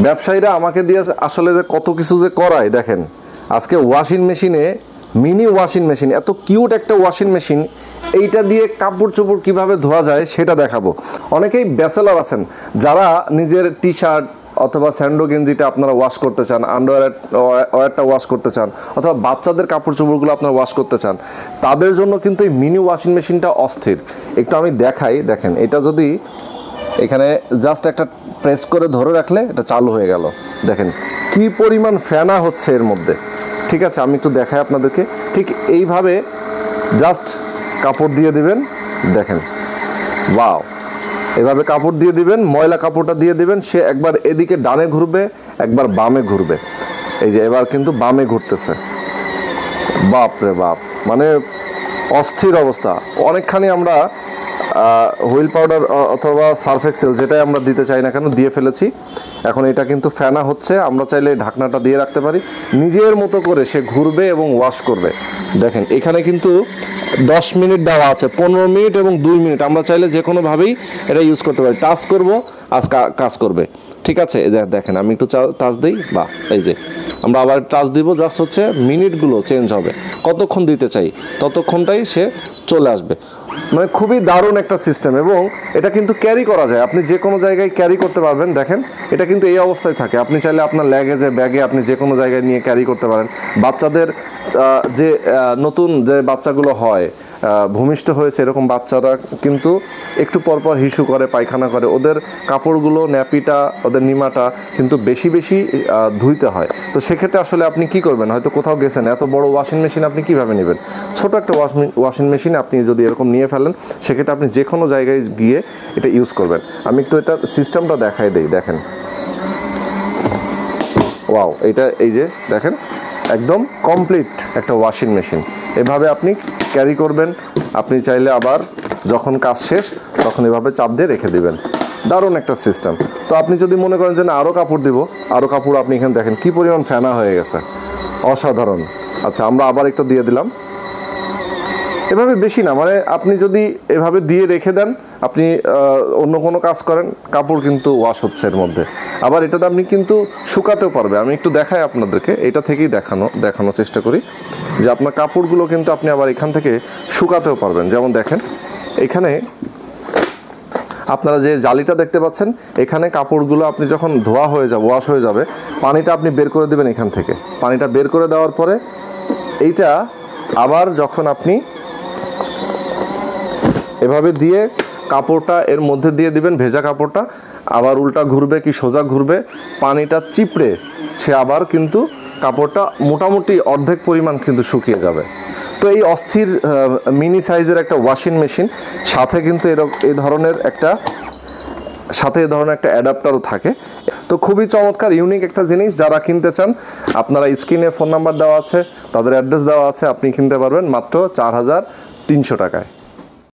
ব্যবসায়ীরা আমাকে দিয়ে আসলে যে কত কিছু যে করায় দেখেন। আজকে ওয়াশিং মেশিনে, মিনি ওয়াশিং মেশিন, এত কিউট একটা ওয়াশিং মেশিন, এইটা দিয়ে কাপড় চোপড় কীভাবে ধোয়া যায় সেটা দেখাবো। অনেকেই ব্যাচেলর আছেন যারা নিজের টি শার্ট অথবা স্যান্ডো গেঞ্জিটা আপনারা ওয়াশ করতে চান, আন্ডারওয়্যারটা ওয়াশ করতে চান, অথবা বাচ্চাদের কাপড় চোপড়গুলো আপনারা ওয়াশ করতে চান, তাদের জন্য কিন্তু এই মিনি ওয়াশিং মেশিনটা অস্থির। একটু আমি দেখাই, দেখেন এটা যদি এখানে জাস্ট একটা প্রেস করে ধরে রাখলে এটা চালু হয়ে গেল। দেখেন কি পরিমাণ ফেনা হচ্ছে এর মধ্যে। ঠিক আছে, আমি একটু দেখাই আপনাদেরকে। ঠিক এইভাবে জাস্ট কাপড় দিয়ে দিবেন, দেখেন ওয়াও, এভাবে কাপড় দিয়ে দিবেন, ময়লা কাপড়টা দিয়ে দিবেন, সে একবার এদিকে ডানে ঘুরবে, একবার বামে ঘুরবে। এই যে এবার কিন্তু বামে ঘুরতেছে, বাপ রে বাপ, মানে অস্থির অবস্থা। অনেকখানি আমরা হুইল পাউডার অথবা সার্ফ এক্সেল যেটাই আমরা দিতে চাই না কেন দিয়ে ফেলেছি। এখন এটা কিন্তু ফেনা হচ্ছে, আমরা চাইলে ঢাকনাটা দিয়ে রাখতে পারি, নিজের মতো করে সে ঘুরবে এবং ওয়াশ করবে। দেখেন এখানে কিন্তু 10 মিনিট দেওয়া আছে, 15 মিনিট এবং 2 মিনিট, আমরা চাইলে যে কোনোভাবেই এটা ইউজ করতে পারি। টাচ করবো আজ কাজ করবে। ঠিক আছে, দেখেন আমি একটু টাচ দিই, বা এই যে আমরা আবার টাচ দিব, জাস্ট হচ্ছে মিনিটগুলো চেঞ্জ হবে, কতক্ষণ দিতে চাই ততক্ষণটাই সে চলে আসবে। মানে খুবই দারুণ একটা সিস্টেম, এবং এটা কিন্তু ক্যারি করা যায়, আপনি যে কোনো জায়গায় ক্যারি করতে পারবেন। দেখেন এটা কিন্তু এই অবস্থায় থাকে, আপনি চাইলে আপনার ল্যাগেজে ব্যাগে আপনি যে কোনো জায়গায় নিয়ে ক্যারি করতে পারেন। বাচ্চাদের যে নতুন যে বাচ্চাগুলো হয়, ভূমিষ্ঠ হয়েছে এরকম বাচ্চারা কিন্তু একটু পরপর হিসু করে, পায়খানা করে, ওদের কাপড়গুলো, ন্যাপিটা, ওদের নিমাটা কিন্তু বেশি বেশি ধুইতে হয়। তো সেক্ষেত্রে আসলে আপনি কি করবেন, হয়তো কোথাও গেছেন, এত বড় ওয়াশিং মেশিন আপনি কিভাবে নেবেন? ছোট একটা ওয়াশিং মেশিন আপনি যদি এরকম নিয়ে ফেলেন, সেক্ষেত্রে আপনি যে কোনো জায়গায় গিয়ে এটা ইউজ করবেন। আমি একটু এটার সিস্টেমটা দেখাই দিই, দেখেন ওয়াও, এটা এই যে দেখেন একদম কমপ্লিট একটা ওয়াশিং মেশিন। এভাবে আপনি ক্যারি করবেন, আপনি চাইলে আবার যখন কাজ শেষ তখন এভাবে চাপ দিয়ে রেখে দিবেন। দারুণ একটা সিস্টেম। তো আপনি যদি মনে করেন যে না আরও কাপড় দিব, আরও কাপড় আপনি এখানে দেখেন কি পরিমাণ ফেনা হয়ে গেছে, অসাধারণ। আচ্ছা, আমরা আবার একটু দিয়ে দিলাম, এভাবে বেশি না, মানে আপনি যদি এভাবে দিয়ে রেখে দেন, আপনি অন্য কোনো কাজ করেন, কাপড় কিন্তু ওয়াশ হচ্ছে এর মধ্যে। আবার এটাতে আপনি কিন্তু শুকাতেও পারবে। আমি একটু দেখাই আপনাদেরকে, এটা থেকেই দেখানোর চেষ্টা করি যে আপনার কাপড়গুলো কিন্তু আপনি আবার এখান থেকে শুকাতেও পারবেন। যেমন দেখেন এখানে আপনারা যে জালিটা দেখতে পাচ্ছেন, এখানে কাপড়গুলো আপনি যখন ধোয়া হয়ে যাবে, ওয়াশ হয়ে যাবে, পানিটা আপনি বের করে দেবেন এখান থেকে। পানিটা বের করে দেওয়ার পরে এইটা আবার যখন আপনি এভাবে দিয়ে কাপড়টা এর মধ্যে দিয়ে দিবেন, ভেজা কাপড়টা আবার উল্টা ঘুরবে কি সোজা ঘুরবে, পানিটা চিপড়ে সে আবার কিন্তু কাপড়টা মোটামুটি অর্ধেক পরিমাণ কিন্তু শুকিয়ে যাবে। তো এই অস্থির মিনি সাইজের একটা ওয়াশিং মেশিন, সাথে কিন্তু এই ধরনের একটা অ্যাডাপ্টারও থাকে। তো খুবই চমৎকার, ইউনিক একটা জিনিস। যারা কিনতে চান, আপনারা স্ক্রিনে ফোন নাম্বার দেওয়া আছে, তাদের অ্যাড্রেস দেওয়া আছে, আপনি কিনতে পারবেন মাত্র 4300 টাকায়।